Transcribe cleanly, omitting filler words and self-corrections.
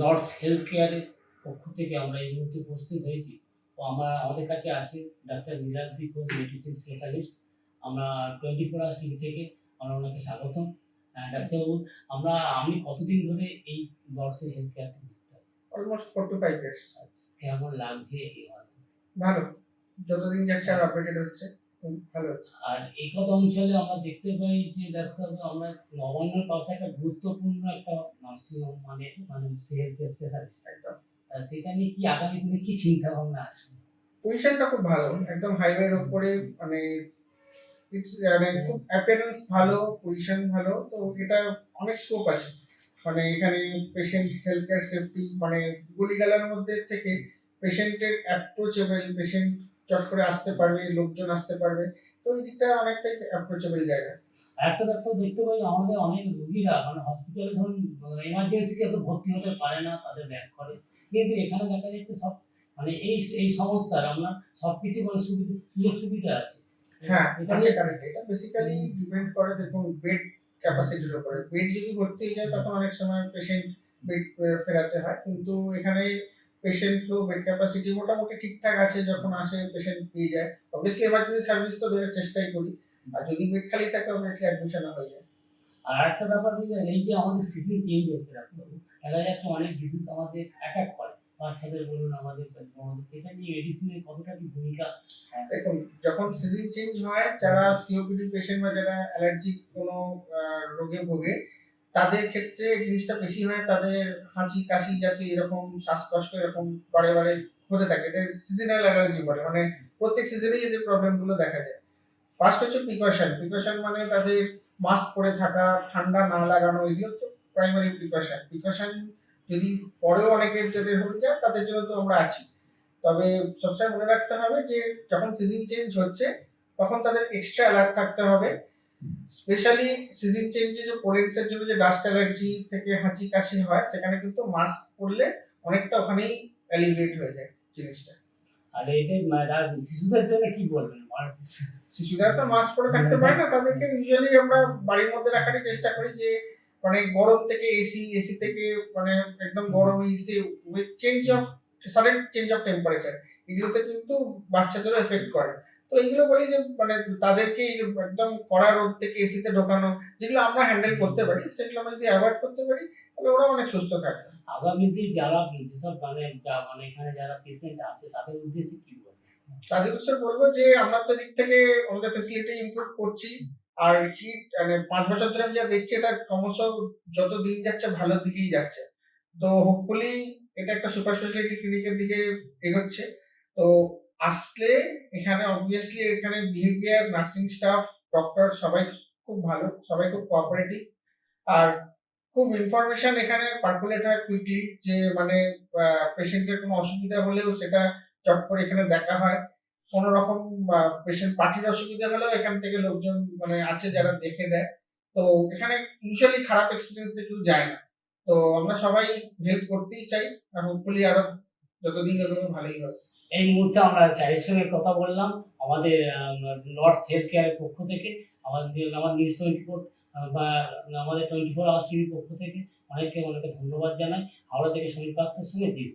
North health কেয়ারের পক্ষ থেকে আমরা এই মুহূর্তে উপস্থিত হয়েছি। তো আমাদের কাছে আছে doctor Niladri Ghosh, medicine specialist. আমরা 24 আওয়ার্স টিভি থেকে আমরা ওনাকে স্বাগতম। ডাক্তারবাবু, আমি কতদিন ধরে এই নর্থ হেলথ কেয়ারতে যুক্ত আছি? Almost 4 to 5 years. আচ্ছা, কেমন লাগছে এই ভালো। যতদিন যাচ্ছে আর আপডেটেড হচ্ছে। ভালো হচ্ছে। আর একদ অঞ্চলে আমরা দেখতে পাই যে ডাক্তারবাবু, আমরা নবান্নর পাশে একটা গুরুত্বপূর্ণ একটা নার্সিং হোম মানে হেলথ স্পেশালিস্ট একদম। সেটা নিয়ে কি আগামী দিনে কি চিন্তা ভাবনা আছে? পজিশনটা খুব ভালো। একদম হাইওয়ের উপরে মানে মানে খুব অ্যাপিয়ারেন্স ভালো, পজিশন ভালো। তো এটা অনেক স্কোপ আছে। মানে এখানে পেশেন্ট হেলথ কেয়ার সেফটি মানে গুলিগালার মধ্যে থেকে পেশেন্টের অ্যাপ্রোচেবল, পেশেন্ট চট করে আসতে পারবে, লোকজন আসতে পারবে। তো এই দিকটা অনেকটাই অ্যাপ্রোচেবল জায়গা। আরেকটা ডাক্তার দেখতে পাই, আমাদের অনেক রোগীরা মানে হসপিটালে ধরুন এমার্জেন্সি কেসে ভর্তি হতে পারে না, তাদের ব্যাক করে। কিন্তু এখানে দেখা যাচ্ছে সব মানে এই সংস্থার আপনার সবকিছু মানে সুযোগ সুবিধা আছে। হ্যাঁ, এটা আছে নিয়ে কারেক্ট। এটা বেসিক্যালি ডিপেন্ড করে দেখুন বেড ক্যাপাসিটির উপরে। বেড যদি ভর্তি হয়ে যায় তখন অনেক সময় পেশেন্ট বেড ফেরাতে হয়। কিন্তু এখানে পেশেন্ট ফ্লো, বেড ক্যাপাসিটি মোটামুটি ঠিকঠাক আছে, যখন আসে পেশেন্ট পেয়ে যায়। অবভিয়াসলি এমার্জেন্সি সার্ভিস তো দেওয়ার চেষ্টাই করি। আর যদি বেড খালি থাকে অবভিয়াসলি অ্যাডমিশনও হয়ে যায়। আর আরেকটা ব্যাপার হচ্ছে, এই যে আমাদের সিজন চেঞ্জ হচ্ছে ডাক্তারবাবু, দেখা যাচ্ছে অনেক ডিজিজ আমাদের অ্যাটাক করে। বাচ্চাদের বলুন, আমাদের বড়দের, সেটা নিয়ে মেডিসিনের কতটা কি ভূমিকা? দেখুন, যখন সিজন চেঞ্জ হয়, যারা সিওপিডি পেশেন্ট বা যারা অ্যালার্জিক কোনো রোগে ভোগে, তাদের ক্ষেত্রে এই জিনিসটা বেশি হয়। তাদের হাঁচি, কাশি জাতীয় এরকম শ্বাসকষ্ট এরকম বারে, বারে হতে থাকে। এদের সিজনাল অ্যালার্জি বলে। মানে প্রত্যেক সিজনেই এদের প্রবলেম গুলো দেখা যায়। ফার্স্ট হচ্ছে প্রিকশন। প্রিকশন মানে তাদের মাস্ক পরে থাকা, ঠান্ডা না লাগানো, এগুলো হচ্ছে প্রাইমারি প্রিকশন। প্রিকশন যদি পরেও অনেকের যাদের হয়ে যায়, তাদের জন্য তো আমরা আছি। তবে সবসময় মনে রাখতে হবে যে যখন সিজন চেঞ্জ হচ্ছে, তখন তাদের এক্সট্রা অ্যালার্ট থাকতে হবে। স্পেশালি সিজন চেঞ্জে যে পোলেন্সের জন্য যে ডাস্ট অ্যালার্জি থেকে হাঁচি কাশি হয়, সেখানে কিন্তু মাস্ক পরলে অনেকটা ওখানেই অ্যালিভিয়েট হয়ে যায় জিনিসটা। আর এটাই শিশুদের জন্য কি বলবেন? শিশুরা তো মাস্ক পরে থাকতে পারে না, তাদেরকে ইউজুয়ালি আমরা বাড়ির মধ্যে রাখারই চেষ্টা করি। যে মানে গরম থেকে এসি, এসি থেকে মানে একদম গরম এসে with change of sudden change of temperature, এগুলোতে কিন্তু বাচ্চাদেরও এফেক্ট করে। তো এইগুলো বলি যে মানে তাদেরকে একদম কড়া রোদ থেকে এসিতে ঢোকানো, যেগুলো আমরা হ্যান্ডেল করতে পারি, সেগুলো আমরা যদি অ্যাভয়েড করতে পারি, তাহলে ওরা অনেক সুস্থ থাকবে। আগামী দিন যারা যেসব মানে এখানে যারা পেশেন্ট আছে তাদের উদ্দেশ্যে কি বলবেন? তাদের উদ্দেশ্যে বলবো যে আমরা তো দিক থেকে আমাদের ফেসিলিটি ইমপ্রুভ করছি। আর কি মানে ৫ বছর ধরে আমি যা দেখছি, এটা ক্রমশ যত দিন যাচ্ছে ভালোর দিকেই যাচ্ছে। তো হোপফুলি এটা একটা সুপার স্পেশালিটি ক্লিনিকের দিকে এগোচ্ছে। তো আসলে এখানে অবভিয়াসলি এখানে বিহেভিয়ার, নার্সিং স্টাফ, ডক্টর সবাই খুব ভালো, সবাই খুব কোঅপারেটিভ। আর খুব ইনফরমেশন এখানে পার্কুলেট হয় কুইকলি, যে মানে পেশেন্টের কোনো অসুবিধা হলেও সেটা চট করে এখানে দেখা হয়। কোনো রকম পেশেন্ট পার্টির অসুবিধা হলেও এখান থেকে লোকজন মানে আছে যারা দেখে দেয়। তো এখানে ইউজুয়ালি খারাপ এক্সপেরিয়েন্স দিয়ে কেউ যায় না। তো আমরা সবাই হেল্প করতেই চাই। আর হোপফুলি আরো যতদিন এগোবে ভালোই হবে। এই মুহূর্তে আমরা স্যারের সঙ্গে কথা বললাম আমাদের নর্থ হেলথ কেয়ারের পক্ষ থেকে। আমার নিউজ 24 বা আমাদের 24 আওয়ার্স টিভির পক্ষ থেকে অনেকে ধন্যবাদ জানাই। হাওড়া থেকে সমীর পাত্রের সঙ্গে জিৎ।